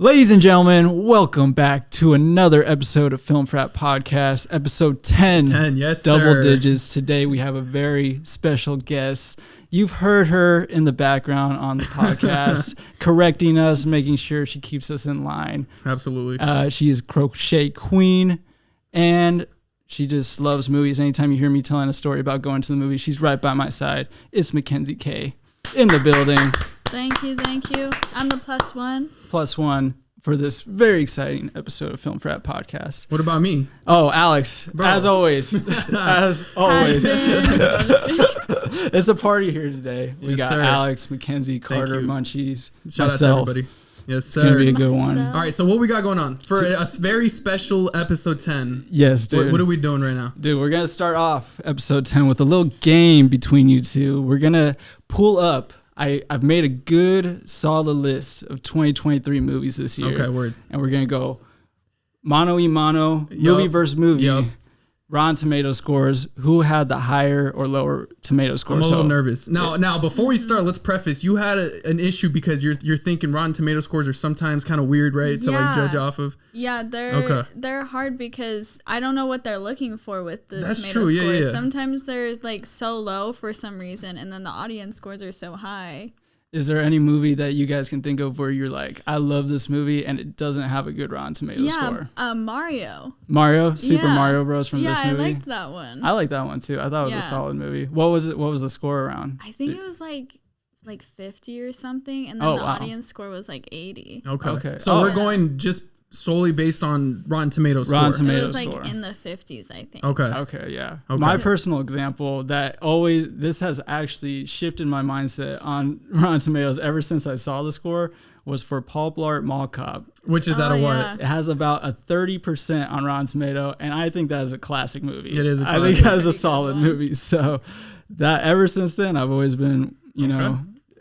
Ladies and gentlemen, welcome back to another episode of Film Frat Podcast, episode 10. 10, yes, double sir. digits. Today we have a very special guest. You've heard her in the background on the podcast, correcting us, making sure she keeps us in line. Absolutely. She is Crochet Queen, and she just loves movies. Anytime you hear me telling a story about going to the movie, she's right by my side. It's Mackenzie K in the building. Thank you. I'm the plus one. Plus one for this very exciting episode of Film Frat Podcast. What about me? Oh, Alex, Bro. as always. It's a party here today. We got sir. Alex, Mackenzie, Carter, Munchies, Shout myself. out to everybody. Yes, sir. It's going to be a good one. Myself. All right, so what we got going on? For a very special episode 10. Yes, dude. What are we doing right now? Dude, we're going to start off episode 10 with a little game between you two. We're going to pull up. I've made a good, solid list of 2023 movies this year. Okay, word. And we're going to go mano y mano, movie versus movie. Yup. Rotten Tomato scores. Who had the higher or lower tomato score? I'm a little nervous. Now, before we start, let's preface. You had an issue because you're thinking Rotten Tomato scores are sometimes kind of weird, right? To like judge off of. Yeah, they're hard because I don't know what they're looking for with the That's tomato true. scores. Yeah. Sometimes they're like so low for some reason, and then the audience scores are so high. Is there any movie that you guys can think of where you're like, I love this movie and it doesn't have a good Rotten Tomato score? Mario. Mario? Super Yeah. Mario Bros. From this movie? Yeah, I liked that one. I like that one too. I thought it was a solid movie. What was it? What was the score around? I think it was like 50 or something, and then the audience score was like 80. Okay. So we're going just solely based on Rotten Tomato score. Rotten Tomato It was score. like in the 50s, I think. Okay, yeah. Okay. My personal example this has actually shifted my mindset on Rotten Tomatoes ever since I saw the score was for Paul Blart Mall Cop. Which is out of yeah. what? It has about a 30% on Rotten Tomato, and I think that is a classic movie. It is a I think classic. that is a Pretty good solid one. movie. So that ever since then, I've always been,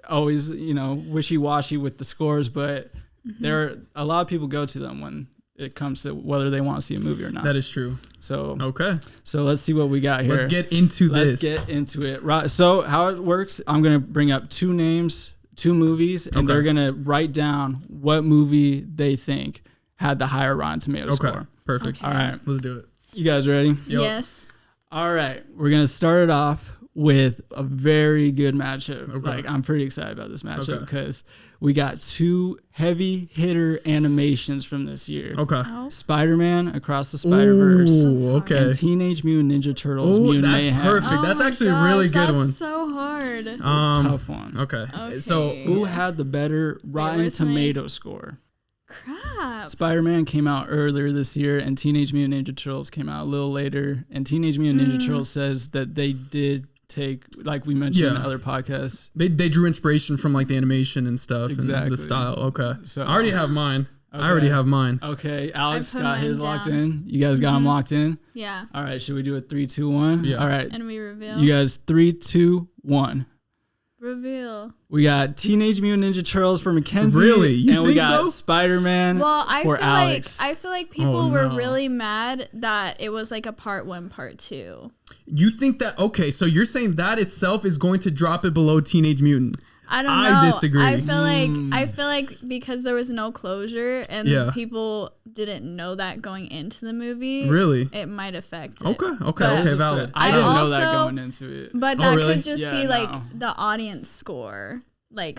always, wishy-washy with the scores, but there are a lot of people go to them when it comes to whether they want to see a movie or not. That is true. So Okay. So let's see what we got here. Let's get into this. Let's get into it. Right. So how it works, I'm going to bring up two names, two movies, and they're going to write down what movie they think had the higher Rotten Tomato score. Perfect. Okay. All right. Let's do it. You guys ready? Yep. Yes. All right. We're going to start it off with a very good matchup. Okay. Like, I'm pretty excited about this matchup Okay. because we got two heavy hitter animations from this year. Okay. Oh. Spider-Man Across the Spider-Verse. Ooh, okay. And Teenage Mutant Ninja Turtles Ooh, Mutant that's Mayhem. perfect. Oh That's my actually a really gosh, good one. That's so hard. Tough one. Okay. So Who had the better Rotten where's my- Tomato score? Crap. Spider-Man came out earlier this year, and Teenage Mutant Ninja Turtles came out a little later. And Teenage Mutant Ninja Turtles says that they did take, like we mentioned in other podcasts. they drew inspiration from like the animation and stuff and Exactly. the style. Okay. So- I already have mine. Okay. I already have mine. Okay, Alex I put got mine his locked down. in. You guys got them locked in? Yeah. All right, should we do a 3, 2, 1? Yeah. All right, And we reveal. you guys, 3, 2, 1. Reveal. We got Teenage Mutant Ninja Turtles for Mackenzie. Really? You and we think got so? Spider-Man Well, for Alex. I feel like people Oh, were no. really mad that it was like a part 1, part 2. You think that? Okay, so you're saying that itself is going to drop it below Teenage Mutant? I don't I know. disagree. I feel like because there was no closure and Yeah. people didn't know that going into the movie. Really? It might affect it. Okay. But Valid. I didn't know that also- going into it. But Oh, that really? could just Yeah, be like no. the audience score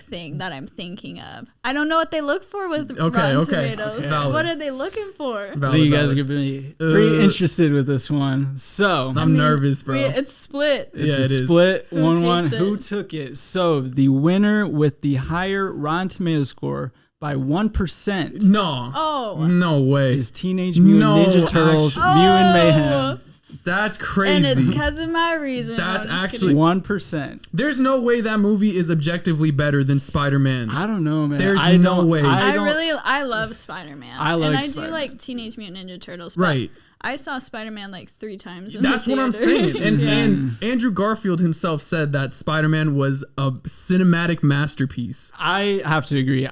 thing that I'm thinking of. I don't know what they look for with Okay, Rotten okay, Tomatoes. okay. Valid. What are they looking for? I Valid, think you guys valid. are going to be pretty interested with this one. So, I'm nervous, bro. It's split. it's Yeah, a it is. split Who 1-1. takes it? Who took it? So, the winner with the higher Rotten Tomato score by 1% No. Oh. No way. is Teenage Mutant No, Ninja Turtles actually- Mutant Mayhem. That's And crazy. it's because of my reason. That's I'm just actually- 1%. There's no way that movie is objectively better than Spider-Man. I don't know, man. There's I no don't- way. I love Spider-Man. I like and I Spider-Man. do like Teenage Mutant Ninja Turtles. But Right. I saw Spider-Man like 3 times. In That's the what I'm theater. saying. And Andrew Garfield himself said that Spider-Man was a cinematic masterpiece. I have to agree.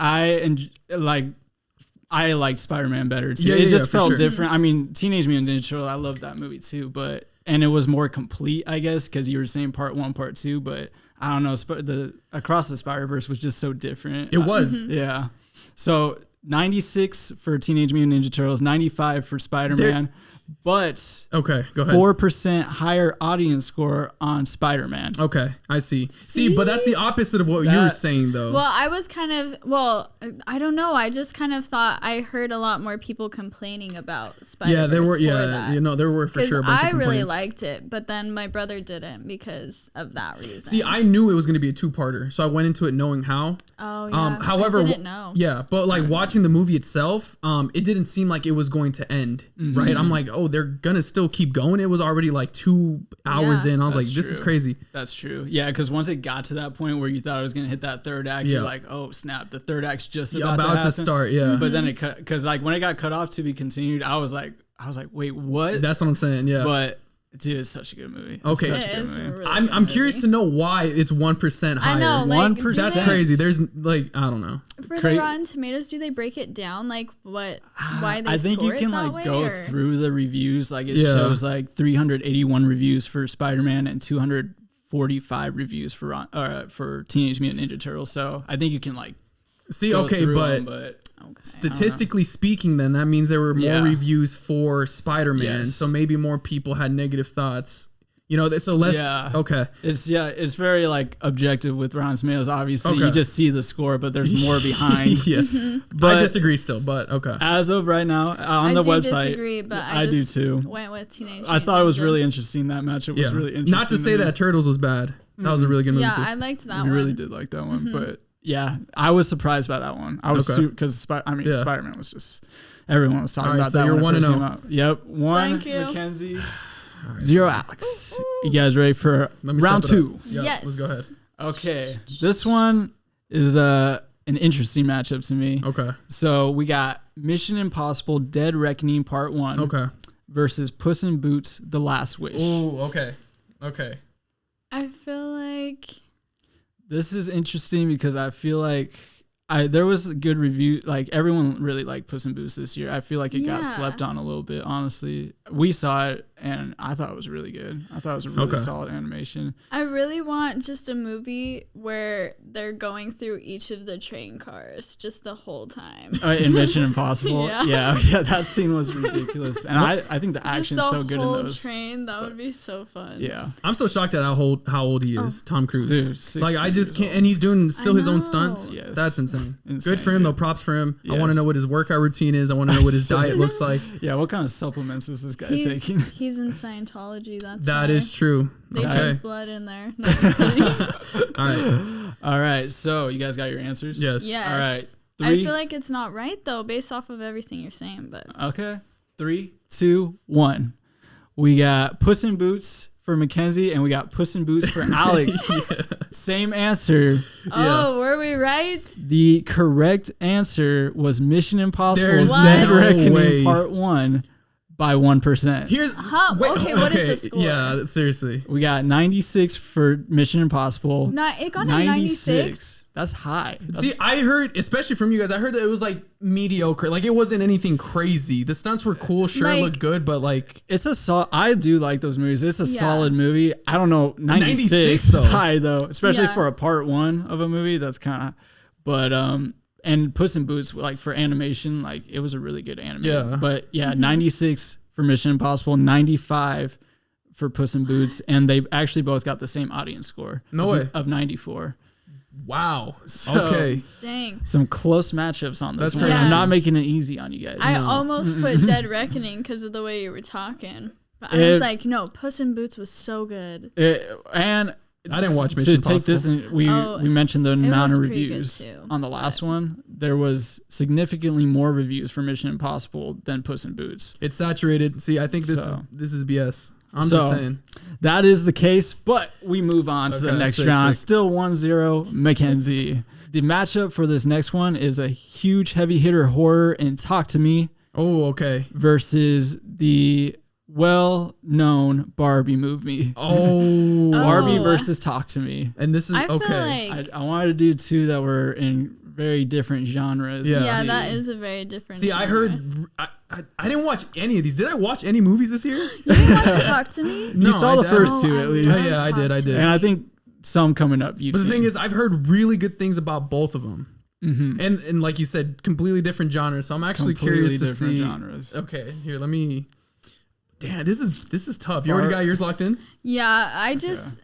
I liked Spider-Man better too. Yeah, It yeah, just yeah, for felt sure. different. I mean, Teenage Mutant Ninja Turtles, I loved that movie too, and it was more complete, I guess, because you were saying part 1, part 2, but I don't know. The Across the Spider-Verse was just so different. It was. Yeah. So 96 for Teenage Mutant Ninja Turtles, 95 for Spider-Man. But okay, go ahead. 4% higher audience score on Spider-Man. Okay, I see. See, but that's the opposite of what you were saying, though. Well, I was kind of, I don't know. I just kind of thought I heard a lot more people complaining about Spider-Man. Yeah, there were. Yeah, there were for sure a bunch of complaints. I really liked it, but then my brother didn't because of that reason. See, I knew it was going to be a 2-parter, so I went into it knowing how. Oh yeah. However, I didn't know. Yeah, but like watching the movie itself, it didn't seem like it was going to end. Right? I'm like, oh, they're gonna still keep going. It was already like 2 hours in. I was like, this is crazy. That's true. Yeah, because once it got to that point where you thought it was gonna hit that third act, you're like, oh snap, the third act's just about to start. Yeah, but then it cut, because like when it got cut off to be continued, I was like, wait, what? That's what I'm saying. Yeah, but dude, it's such a good movie. Okay, Really I'm curious to know why it's 1% higher. I know, like, 1%. That's crazy. There's like, I don't know. For the Rotten Tomatoes, do they break it down like what? Why they? I think you can like go through the reviews. Like it shows like 381 reviews for Spider-Man and 245 reviews for Teenage Mutant Ninja Turtles. So I think you can like see. Go okay, through but. them, but statistically speaking, then that means there were more reviews for Spider-Man, so maybe more people had negative thoughts. So less. Yeah. Okay. It's very like objective with Rotten Tomatoes. Obviously, you just see the score, but there's more behind. But I disagree still. But okay. As of right now, on the website, I disagree, but I do too. Went with Teenage. I thought it was really interesting. That matchup was really interesting. Not to say that Turtles was bad. That was a really good movie too. Yeah, I liked that one. I really did like that one, but. Yeah, I was surprised by that one. I was because Spider-Man was just everyone was talking about that. You're when 1-0. Yep, 1 Mackenzie, 0 Alex. You guys ready for round 2? Yes. Let's go ahead. Okay, this one is an interesting matchup to me. Okay. So we got Mission Impossible: Dead Reckoning Part 1. Okay. Versus Puss in Boots: The Last Wish. Oh, okay. Okay. I feel like. This is interesting because I feel like there was a good review. Like everyone really liked Puss in Boots this year. I feel like it got slept on a little bit. Honestly, we saw it and I thought it was really good. I thought it was a really solid animation. I really want just a movie where they're going through each of the train cars just the whole time. In Mission Impossible, yeah, that scene was ridiculous, and I think the action is so good in those. Train, that would be so fun. Yeah, I'm still shocked at how old he is, Tom Cruise. Dude, like I just can't, and he's doing still his own stunts. Yes. That's insane. Good for him though. Props for him. Yes. I want to know what his workout routine is. I want to know what his diet looks like. Yeah, what kind of supplements is this guy taking? He's in Scientology. That is true. They drink blood in there. No, just kidding. All right. So you guys got your answers? Yes. All right. 3. I feel like it's not right though, based off of everything you're saying. But okay. 3, 2, 1. We got Puss in Boots for Mackenzie, and we got Puss in Boots for Alex. Same answer. Oh, were we right? The correct answer was Mission Impossible: Dead Reckoning Part 1 by 1%. Here's what is the score? Yeah, seriously. We got 96 for Mission Impossible. It got a 96. That's high. See, I heard, especially from you guys, I heard that it was like mediocre. Like it wasn't anything crazy. The stunts were cool, sure, it looked good, but like I do like those movies. It's a solid movie. I don't know, 96 is high though, especially for a part 1 of a movie. That's kind of, but and Puss in Boots, like for animation, like it was a really good animation. Yeah. But 96 for Mission Impossible, 95 for Puss in Boots, and they actually both got the same audience score. No way. Of 94. Wow. So, okay. Dang. Some close matchups on this one. Yeah. I'm not making it easy on you guys. I almost put Dead Reckoning because of the way you were talking. But I was like, no, Puss in Boots was so good. And I didn't watch Mission Impossible. To take this, and we mentioned the amount of reviews on the last one. There was significantly more reviews for Mission Impossible than Puss in Boots. It's saturated. See, I think this is BS. I'm just saying. That is the case, but we move on to the next round. Still 1-0 Mackenzie. The matchup for this next one is a huge heavy hitter horror in Talk to Me. Oh, okay. Versus the well-known Barbie movie. Oh. Barbie versus Talk to Me. And this is okay. Like I wanted to do 2 that were in very different genres. Yeah, that is a very different genre. I heard... I didn't watch any of these. Did I watch any movies this year? You didn't watch Talk to Me? No, you saw the first 2 at least. Yeah, I did. And I think some coming up. But the thing is, I've heard really good things about both of them. And like you said, completely different genres. So I'm actually curious to see. Genres. Okay, here, let me. Damn, this is tough. You already got yours locked in? Yeah, I just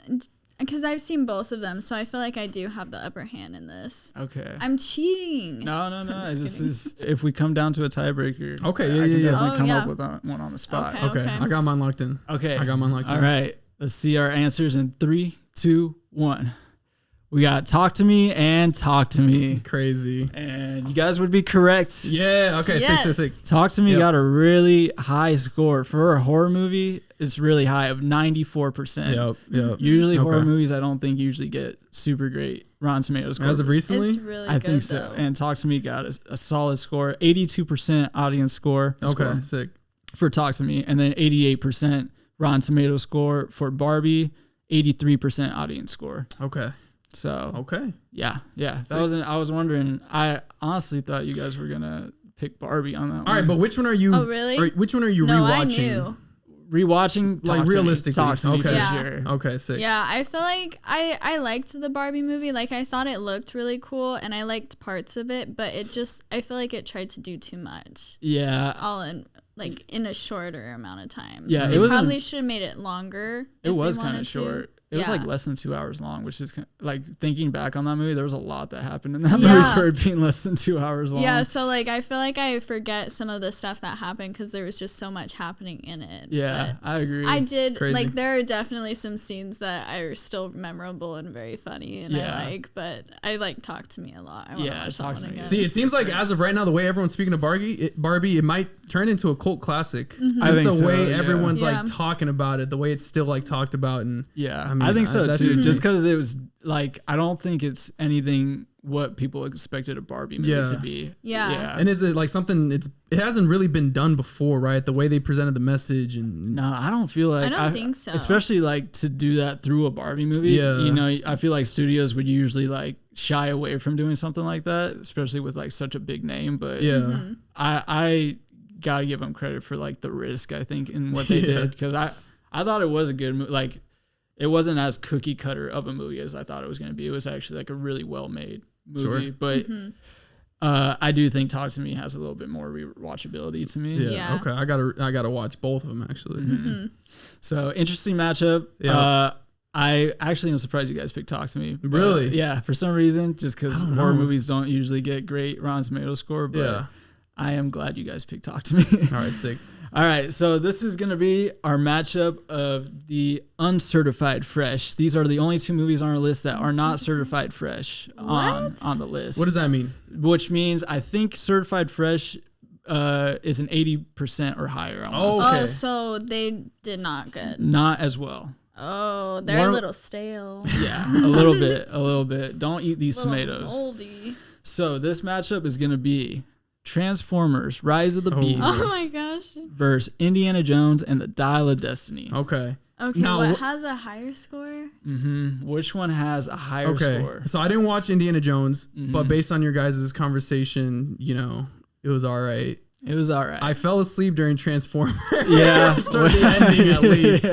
because I've seen both of them, so I feel like I do have the upper hand in this. Okay. I'm cheating. No. This is if we come down to a tiebreaker. Okay, I can definitely come up with one on the spot. Okay. I got mine locked in. Okay. I got mine locked in. All right. Let's see our answers in 3, 2, 1. We got Talk to Me and Talk to Me. Crazy. And you guys would be correct. Yeah, okay, yes. Sick. Talk to Me got a really high score. For a horror movie, it's really high of 94%. Yep. Usually horror movies I don't think usually get super great Rotten Tomatoes score. As of recently? It's really I good, think so. though. And Talk to Me got a solid score. 82% audience score. Okay, sick. For Talk to Me. And then 88% Rotten Tomatoes score for Barbie. 83% audience score. Okay. So okay, yeah. That wasn't. I was wondering. I honestly thought you guys were gonna pick Barbie on that one. All right, but which one are you? Oh, really? Which one are you no, rewatching? I knew. Rewatching, like realistically, Talk to Me okay, for sure. Okay, sick. Yeah, I feel like I liked the Barbie movie. Like I thought it looked really cool, and I liked parts of it, but I feel like it tried to do too much. Yeah, all in in a shorter amount of time. Yeah, they probably should have made it longer. It was kind of short. It was yeah. like less than 2 hours long, which is like thinking back on that movie, there was a lot that happened in that movie for it being less than 2 hours long. Yeah, so like I feel like I forget some of the stuff that happened because there was just so much happening in it. Yeah, but I agree. I did Crazy. like there are definitely some scenes that are still memorable and very funny and I like, but I like Talk to Me a lot. I yeah, Talk to Me. See, it seems like as of right now, the way everyone's speaking of Barbie, it might turn into a cult classic. Mm-hmm. Just the way everyone's like talking about it, the way it's still like talked about, and I think so too. Just because it was like, I don't think it's anything what people expected a Barbie movie to be. Yeah. And is it like something? It hasn't really been done before, right? The way they presented the message and no, I don't feel like. I don't think so. Especially like to do that through a Barbie movie. Yeah. You know, I feel like studios would usually like shy away from doing something like that, especially with like such a big name. But Mm-hmm. I gotta give them credit for like the risk, I think, in what they did, because I thought it was a good movie. Like, it wasn't as cookie cutter of a movie as I thought it was going to be. It was actually like a really well made movie. Sure. But I do think Talk to Me has a little bit more rewatchability to me. Yeah. Okay. I gotta watch both of them actually. Mm-hmm. So interesting matchup. Yeah. I actually am surprised you guys picked Talk to Me. Really? Yeah. For some reason, just because horror movies don't usually get great Rotten Tomatoes score. But I am glad you guys picked Talk to Me. All right. Sick. All right, so this is going to be our matchup of the uncertified fresh. These are the only two movies on our list that are not certified fresh on the list. What does that mean? Which means I think certified fresh is an 80% or higher. Oh, so they did not good. Not as well. Oh, they're a little stale. Yeah, a little bit. Don't eat these tomatoes. Moldy. So this matchup is going to be Transformers: Rise of the Beast. Oh my gosh. Versus Indiana Jones and the Dial of Destiny. Okay. Now, what has a higher score? Which one has a higher score? So I didn't watch Indiana Jones, but based on your guys' conversation, you know, it was all right. It was all right. I fell asleep during Transformers. Yeah. Start the ending at least.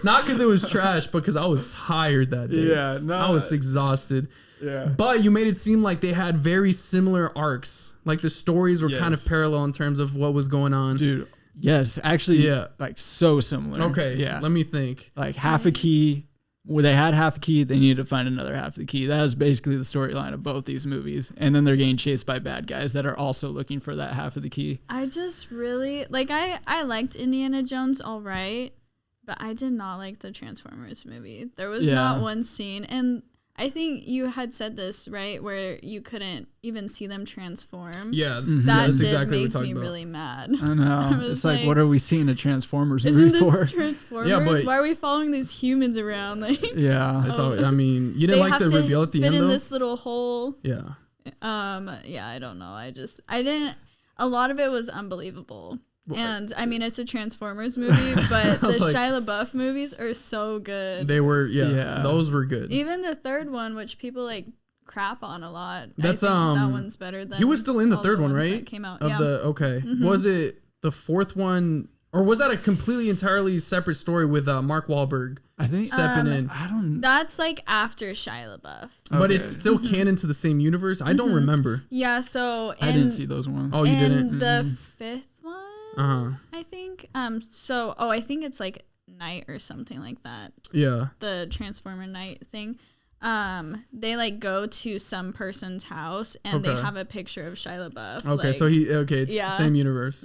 Not because it was trash, but because I was tired that day. Yeah. No. I was exhausted. Yeah. But you made it seem like they had very similar arcs. Like the stories were kind of parallel in terms of what was going on. Dude. Yes. Actually, like so similar. Okay. Yeah. Let me think. Like half a key. Where they had half a key, they needed to find another half of the key. That was basically the storyline of both these movies. And then they're getting chased by bad guys that are also looking for that half of the key. I just really, like, I liked Indiana Jones all right, but I did not like the Transformers movie. There was not one scene, and I think you had said this, right, where you couldn't even see them transform. Yeah, that that's did exactly make what we're me talking about. really mad. I know. It's like, what are we seeing a Transformers movie Isn't for? this Transformers? Yeah, but why are we following these humans around? Like, That's all. I mean, you didn't like the reveal at the end, though? in this little hole. Yeah. Yeah, I don't know. I didn't. A lot of it was unbelievable. And I mean, it's a Transformers movie, but the Shia LaBeouf movies are so good. They were, those were good. Even the third one, which people like crap on a lot. That's that one's better than. He was still in the third one, right? Came out. Was it the fourth one? Or was that a completely entirely separate story with Mark Wahlberg? I think stepping in. I don't. That's like after Shia LaBeouf. But it's still canon to the same universe. I don't remember. Yeah, so I didn't see those ones. Oh, you didn't? The fifth one, I think. I think it's like Night or something like that. Yeah. The Transformer Night thing. They like go to some person's house and they have a picture of Shia LaBeouf. Okay, like, so it's the same universe.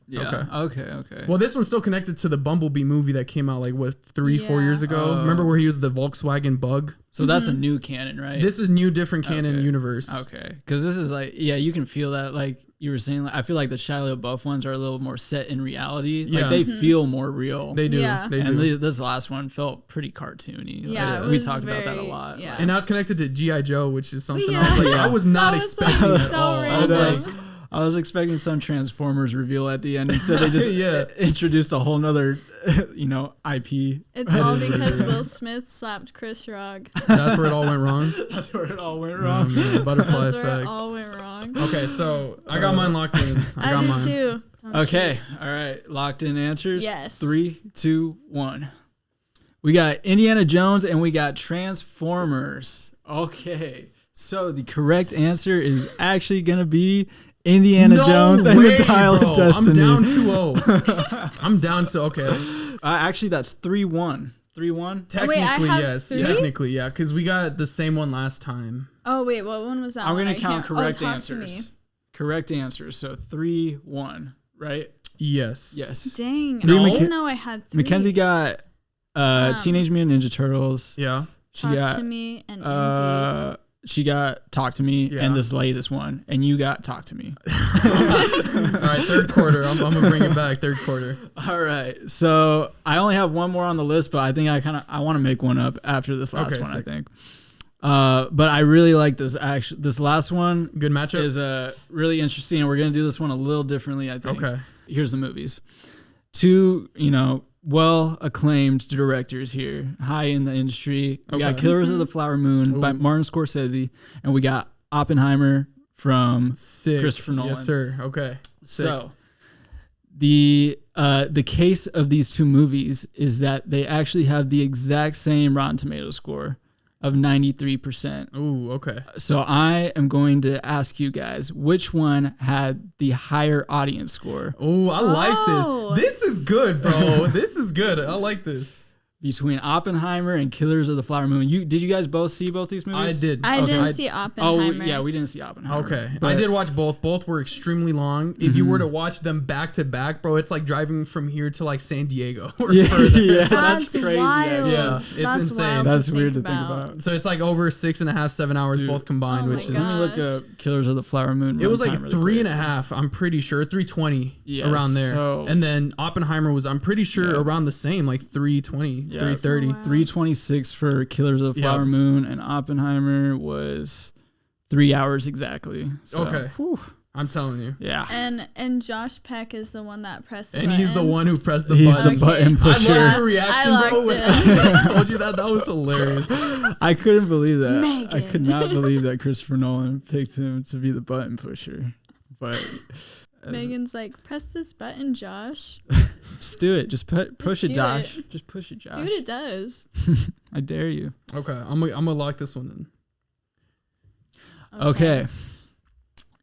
Yeah. Okay. Well, this one's still connected to the Bumblebee movie that came out like 3-4 years ago. Remember where he was the Volkswagen Bug? So that's a new canon, right? This is new, different canon universe. Okay, because this is like, you can feel that, like you were saying. Like, I feel like the Shia LaBeouf ones are a little more set in reality. Like they feel more real. They do. Yeah. They and do. this last one felt pretty cartoony. Yeah, like, we talked about that a lot. Yeah. And now it's connected to G.I. Joe, which is something Yeah. I was like, I was not expecting at so all. I was random. like, I was expecting some Transformers reveal at the end. Instead, they just introduced a whole nother, IP. It's all because Will Smith slapped Chris Rock. that's where it all went wrong. That's where it all went wrong. Man, butterfly That's where it effect. all went wrong. Okay, so I got mine locked in. I got did mine. too. Okay, all right. Locked in answers. Yes. 3, 2, 1. We got Indiana Jones and we got Transformers. Okay, so the correct answer is actually gonna be Indiana Jones and the Dial of Destiny. I'm down 2-0. I'm down to Actually, that's 3-1. 3-1. Technically, have yes. 3? Technically, yeah, because we got the same one last time. Oh wait, what one was that? I'm gonna I count can't- correct talk to me. answers. Correct answers. So 3-1. Right? Yes. Yes. Dang, No. I didn't know I had 3. Mackenzie got Teenage Mutant Ninja Turtles. Yeah. She Talk got to me and Indy. she got Talk to Me and this latest one, and you got Talk to Me. All right, third quarter. I'm gonna bring it back. Third quarter. All right, so I only have one more on the list, but I think I want to make one up after this last one. Sick. I think. But I really like this. Actually, this last one, good matchup, is really interesting, and we're gonna do this one a little differently. I think. Okay. Here's the movies. Two, well acclaimed directors here, high in the industry. We got Killers of the Flower Moon by Martin Scorsese, and we got Oppenheimer from Christopher Nolan. Yes, sir. Okay. Sick. So the case of these two movies is that they actually have the exact same Rotten Tomatoes score of 93%. Ooh, okay. So I am going to ask you guys which one had the higher audience score. Oh, I like this. This is good, bro. This is good. I like this. Between Oppenheimer and Killers of the Flower Moon. Did you guys both see both these movies? I did. I didn't see Oppenheimer. Oh, yeah, we didn't see Oppenheimer. Okay. I did watch both. Both were extremely long. If you were to watch them back to back, bro, it's like driving from here to like San Diego or further. Yeah, that's crazy. wild. Yeah, it's that's insane. Wild That's to weird think to think about. So it's like over 6.5, 7 hours both combined, which is. Let me look up Killers of the Flower Moon. It was like 3.5, I'm pretty sure. 320 around there. So, and then Oppenheimer was, I'm pretty sure, around the same, like 320, 330. 326 for Killers of the Flower Moon, and Oppenheimer was 3 hours exactly. So, okay. I'm telling you. Yeah. And Josh Peck is the one that pressed the and button. he's the one who pressed the he's button. The button pusher. I loved your reaction, bro. When I told you that was hilarious. I couldn't believe that. Megan. I could not believe that Christopher Nolan picked him to be the button pusher. But Megan's like, press this button, Josh. just do it. Just push it, do Josh. it. Just push it, Josh. See what it does. I dare you. Okay, I'm gonna lock this one in. Okay.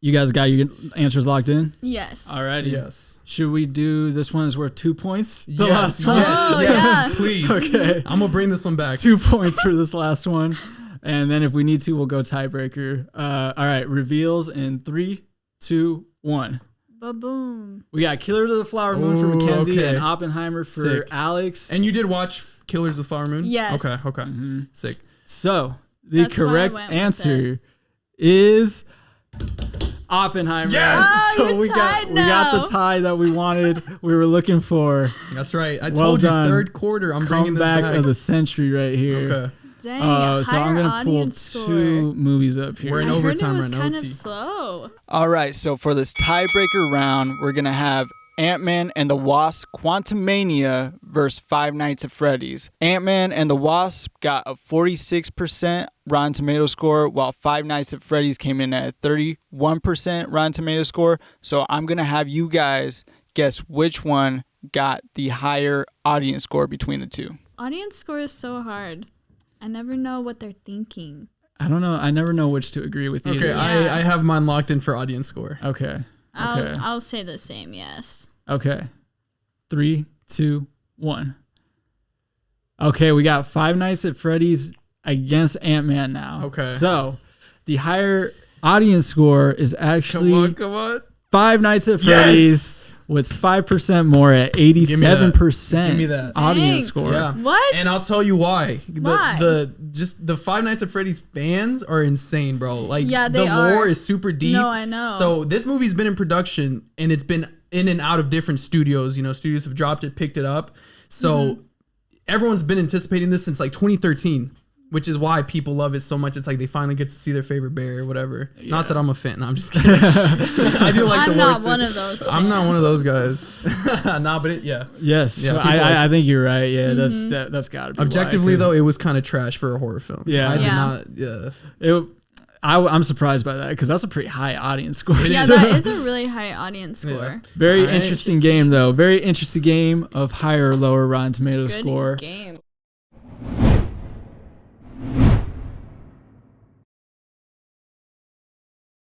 You guys got your answers locked in? Yes. Alrighty. Yes. Should we do this one is worth 2 points? The Yes, last one? Oh, yes, yeah. please. Okay. I'm gonna bring this one back. 2 points for this last one. And then if we need to, we'll go tiebreaker. All right. Reveals in 3, 2, 1. Ba-boom. We got Killers of the Flower Moon for Mackenzie okay. and Oppenheimer for Sick. Alex. And you did watch Killers of the Flower Moon? Yes. Okay. Mm-hmm. Sick. So the That's why I correct went with answer is Oppenheimer. Yes! Oh, So you we got tied we got the now. tie that we wanted. We were looking for. That's right. I Well told you done. third quarter. I'm bringing this Comeback back. of the century right here. Okay. Dang, So I'm gonna pull audience 2 score. movies up here. We're in I heard it overtime was right now. kind of OT. slow. All right, so for this tiebreaker round, we're going to have Antman and the Wasp Quantumania versus Five Nights at Freddy's. Antman and the Wasp got a 46% Rotten Tomato score, while Five Nights at Freddy's came in at a 31% Rotten Tomato score. So I'm going to have you guys guess which one got the higher audience score between the two? Audience score is so hard. I never know what they're thinking. I don't know. I never know which to agree with. Okay, I have mine locked in for audience score. Okay. I'll say the same. Yes. Okay. 3, 2, 1. Okay, we got Five Nights at Freddy's against Antman now. Okay. So the higher audience score is actually Come on. Five Nights at Freddy's with 5% more at 87% Give me that. audience Dang. score. Yeah. What? And I'll tell you why. Why? The Five Nights at Freddy's fans are insane, bro. Like Yeah, the they are. lore is super deep. No, I know. So this movie's been in production and it's been in and out of different studios. You know, studios have dropped it, picked it up. So everyone's been anticipating this since like 2013. Which is why people love it so much. It's like they finally get to see their favorite bear or whatever. Yeah. Not that I'm a fan. No, I'm just kidding. I do like I'm the lore not too. one of those. I'm not one of those guys. Nah, but Yes, Yeah, I think you're right. Yeah, that's got to be objectively why, though, it was kind of trash for a horror film. Yeah. I did Yeah. not. Yeah. I'm surprised by that because that's a pretty high audience score. Yeah, that is a really high audience score. Yeah. Very All right. interesting game though. Very interesting game of higher or lower Rotten Tomato Good score. game.